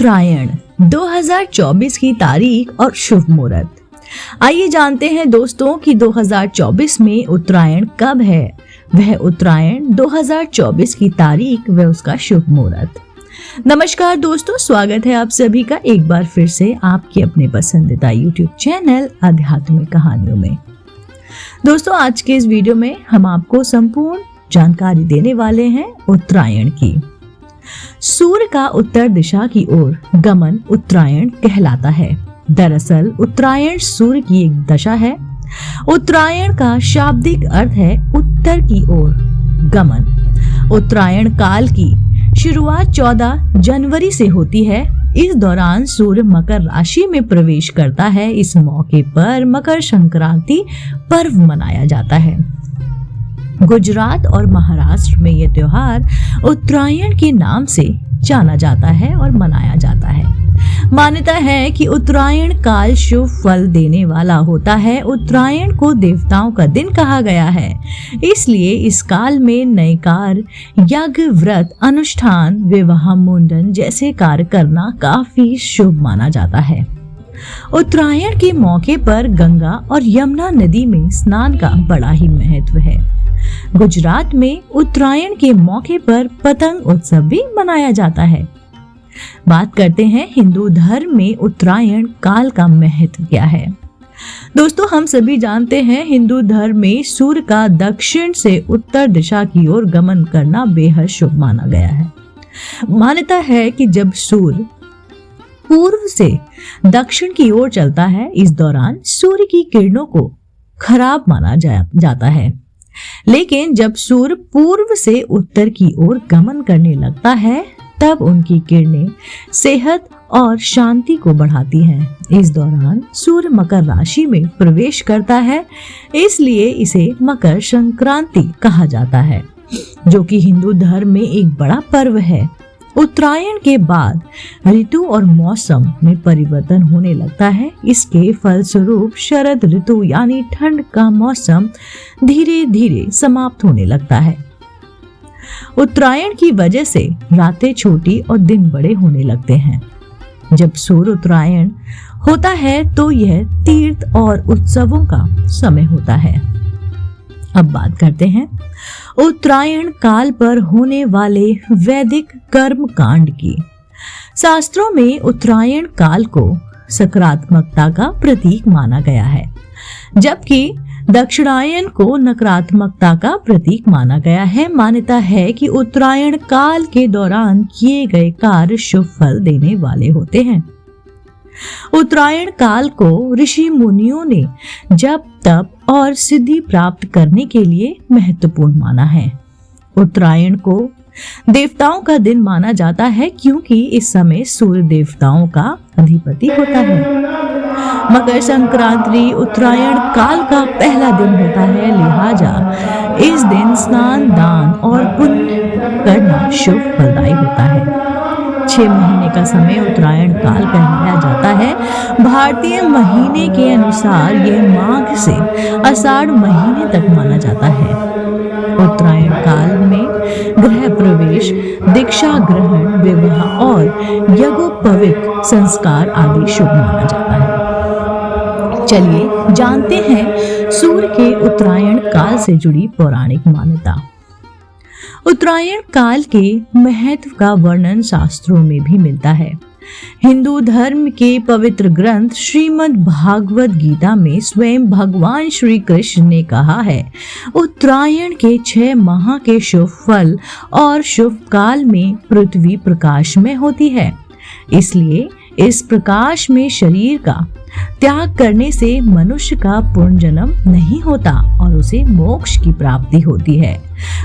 उत्तरायण 2024 की तारीख और शुभ मुहूर्त। आइए जानते हैं दोस्तों कि 2024 में उत्तरायण कब है, वह उत्तरायण 2024 की तारीख व उसका शुभ मुहूर्त। नमस्कार दोस्तों, स्वागत है आप सभी का एक बार फिर से आपके अपने पसंदीदा YouTube चैनल आध्यात्मिक कहानियों में। दोस्तों, आज के इस वीडियो में हम आपको संपूर्ण जानकारी देने वाले हैं उत्तरायण की। सूर्य का उत्तर दिशा की ओर गमन उत्तरायण कहलाता है। दरअसल उत्तरायण सूर्य की एक दशा है। उत्तरायण का शाब्दिक अर्थ है उत्तर की ओर गमन। उत्तरायण काल की शुरुआत 14 जनवरी से होती है। इस दौरान सूर्य मकर राशि में प्रवेश करता है। इस मौके पर मकर संक्रांति पर्व मनाया जाता है। गुजरात और महाराष्ट्र में यह त्योहार उत्तरायण के नाम से जाना जाता है और मनाया जाता है। मान्यता है कि उत्तरायण काल शुभ फल देने वाला होता है। उत्तरायण को देवताओं का दिन कहा गया है, इसलिए इस काल में नए कार्य, यज्ञ, व्रत, अनुष्ठान, विवाह, मुंडन जैसे कार्य करना काफी शुभ माना जाता है। उत्तरायण के मौके पर गंगा और यमुना नदी में स्नान का बड़ा ही महत्व है। गुजरात में उत्तरायण के मौके पर पतंग उत्सव भी मनाया जाता है। बात करते हैं हिंदू धर्म में उत्तरायण काल का महत्व क्या है। दोस्तों, हम सभी जानते हैं हिंदू धर्म में सूर्य का दक्षिण से उत्तर दिशा की ओर गमन करना बेहद शुभ माना गया है। मान्यता है कि जब सूर्य पूर्व से दक्षिण की ओर चलता है, इस दौरान सूर्य की किरणों को खराब माना जाता है। लेकिन जब सूर्य पूर्व से उत्तर की ओर गमन करने लगता है, तब उनकी किरणें सेहत और शांति को बढ़ाती हैं। इस दौरान सूर्य मकर राशि में प्रवेश करता है, इसलिए इसे मकर संक्रांति कहा जाता है, जो कि हिंदू धर्म में एक बड़ा पर्व है। उत्तरायण के बाद ऋतु और मौसम में परिवर्तन होने लगता है। इसके फलस्वरूप शरद ऋतु यानी ठंड का मौसम धीरे धीरे समाप्त होने लगता है। उत्तरायण की वजह से रातें छोटी और दिन बड़े होने लगते हैं। जब सूर्य उत्तरायण होता है तो यह तीर्थ और उत्सवों का समय होता है। अब बात करते हैं उत्तरायण काल पर होने वाले वैदिक कर्म कांड की। शास्त्रों में उत्तरायण काल को सकारात्मकता का प्रतीक माना गया है, जबकि दक्षिणायन को नकारात्मकता का प्रतीक माना गया है। मान्यता है कि उत्तरायण काल के दौरान किए गए कार्य शुभ फल देने वाले होते हैं। उत्तरायण काल को ऋषि मुनियों ने जप, तप और सिद्धि प्राप्त करने के लिए महत्वपूर्ण माना है। उत्तरायण को देवताओं का दिन माना जाता है, क्योंकि इस समय सूर्य देवताओं का अधिपति होता है। मकर संक्रांति उत्तरायण काल का पहला दिन होता है, लिहाजा इस दिन स्नान, दान और पुण्य करना शुभ फलदायी होता है। 6 महीने का समय उत्तरायण काल कहलाया जाता है। भारतीय महीने के अनुसार यह माघ से आषाढ़ महीने तक माना जाता है। उत्तरायण काल में गृह प्रवेश, दीक्षा ग्रहण, विवाह और यज्ञोपवीत संस्कार आदि शुभ माना जाता है। चलिए जानते हैं सूर्य के उत्तरायण काल से जुड़ी पौराणिक मान्यता। उत्तरायण काल के महत्व का वर्णन शास्त्रों में भी मिलता है। हिंदू धर्म के पवित्र ग्रंथ श्रीमद् भागवत गीता में स्वयं भगवान श्री कृष्ण ने कहा है, उत्तरायण के 6 माह के शुभ फल और शुभ काल में पृथ्वी प्रकाश में होती है। इसलिए इस प्रकाश में शरीर का त्याग करने से मनुष्य का पुनर्जन्म नहीं होता और उसे मोक्ष की प्राप्ति होती है।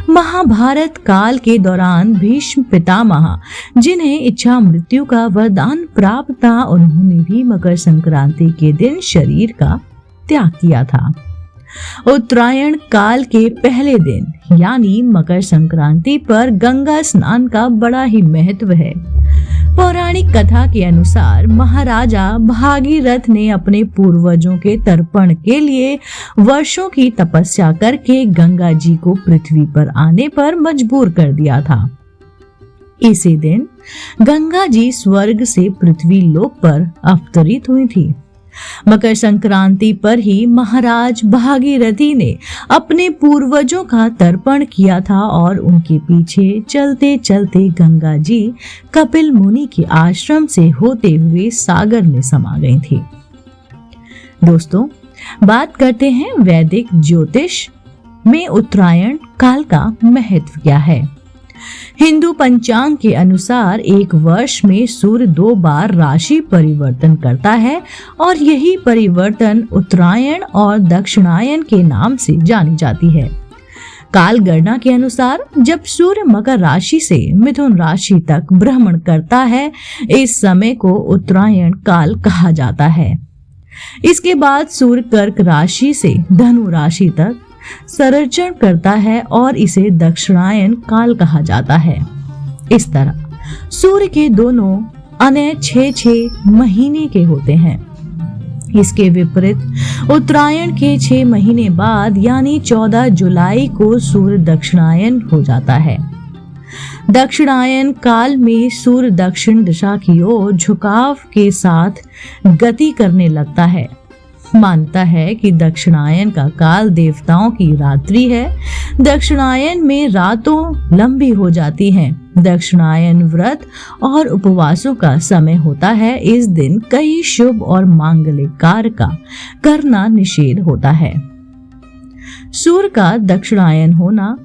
महाभारत काल के दौरान भीष्म पितामह, जिन्हें इच्छा मृत्यु का वरदान प्राप्त था, उन्होंने भी मकर संक्रांति के दिन शरीर का त्याग किया था। उत्तरायण काल के पहले दिन यानी मकर संक्रांति पर गंगा स्नान का बड़ा ही महत्व है। पौराणिक कथा के अनुसार महाराजा भागीरथ ने अपने पूर्वजों के तर्पण के लिए वर्षों की तपस्या करके गंगा जी को पृथ्वी पर आने पर मजबूर कर दिया था। इसी दिन गंगा जी स्वर्ग से पृथ्वी लोक पर अवतरित हुई थी। मकर संक्रांति पर ही महाराज भागीरथी ने अपने पूर्वजों का तर्पण किया था और उनके पीछे चलते चलते गंगा जी कपिल मुनि के आश्रम से होते हुए सागर में समा गई थी। दोस्तों, बात करते हैं वैदिक ज्योतिष में उत्तरायण काल का महत्व क्या है। हिंदू पंचांग के अनुसार एक वर्ष में सूर्य 2 बार राशि परिवर्तन करता है और यही परिवर्तन उत्तरायण और दक्षिणायन के नाम से जानी जाती है। काल गणना के अनुसार जब सूर्य मकर राशि से मिथुन राशि तक भ्रमण करता है, इस समय को उत्तरायण काल कहा जाता है। इसके बाद सूर्य कर्क राशि से धनु राशि तक संचरण करता है और इसे दक्षिणायन काल कहा जाता है। इस तरह सूर्य के दोनों अन्य 6 महीने के होते हैं। इसके विपरीत उत्तरायण के 6 महीने बाद यानी 14 जुलाई को सूर्य दक्षिणायन हो जाता है। दक्षिणायन काल में सूर्य दक्षिण दिशा की ओर झुकाव के साथ गति करने लगता है। मानता है कि दक्षिणायन का काल देवताओं की रात्रि है। दक्षिणायन में रातों लंबी हो जाती हैं। दक्षिणायन व्रत और उपवासों का समय होता है। इस दिन कई शुभ और मांगलिक कार्य का करना निषेध होता है। सूर्य का दक्षिणायन होना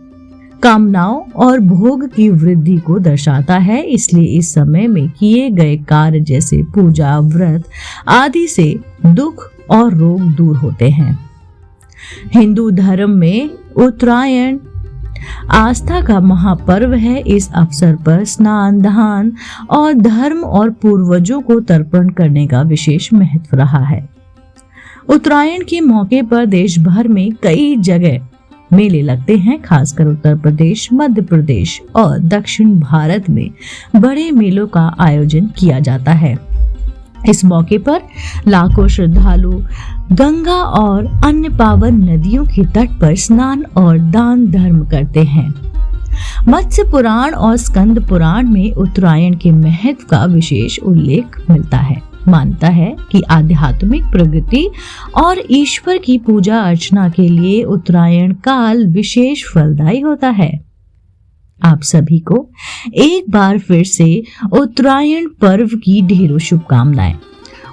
कामनाओं और भोग की वृद्धि को दर्शाता है, इसलिए इस समय में किए गए कार्य जैसे पूजा, व्रत आदि से दुख और रोग दूर होते हैं। हिंदू धर्म में उत्तरायण आस्था का महापर्व है। इस अवसर पर स्नान, दान और धर्म और पूर्वजों को तर्पण करने का विशेष महत्व रहा है। उत्तरायण के मौके पर देश भर में कई जगह मेले लगते हैं। खासकर उत्तर प्रदेश, मध्य प्रदेश और दक्षिण भारत में बड़े मेलों का आयोजन किया जाता है। इस मौके पर लाखों श्रद्धालु गंगा और अन्य पावन नदियों के तट पर स्नान और दान धर्म करते हैं। मत्स्य पुराण और स्कंद पुराण में उत्तरायण के महत्व का विशेष उल्लेख मिलता है। मानता है कि आध्यात्मिक प्रगति और ईश्वर की पूजा अर्चना के लिए उत्तरायण काल विशेष फलदायी होता है। आप सभी को एक बार फिर से उत्तरायण पर्व की ढेरों शुभकामनाएं।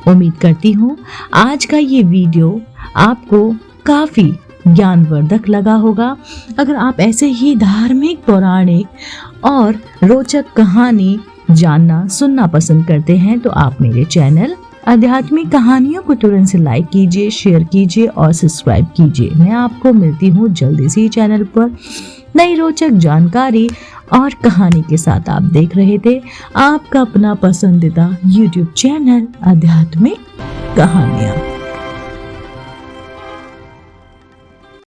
उम्मीद करती हूँ आज का ये वीडियो आपको काफी ज्ञानवर्धक लगा होगा। अगर आप ऐसे ही धार्मिक, पौराणिक और रोचक कहानी जानना, सुनना पसंद करते हैं तो आप मेरे चैनल आध्यात्मिक कहानियों को तुरंत से लाइक कीजिए, शेयर कीजिए और सब्सक्राइब कीजिए। मैं आपको मिलती हूँ जल्दी से चैनल पर नई रोचक जानकारी और कहानी के साथ। आप देख रहे थे आपका अपना पसंदीदा YouTube चैनल आध्यात्मिक कहानियाँ।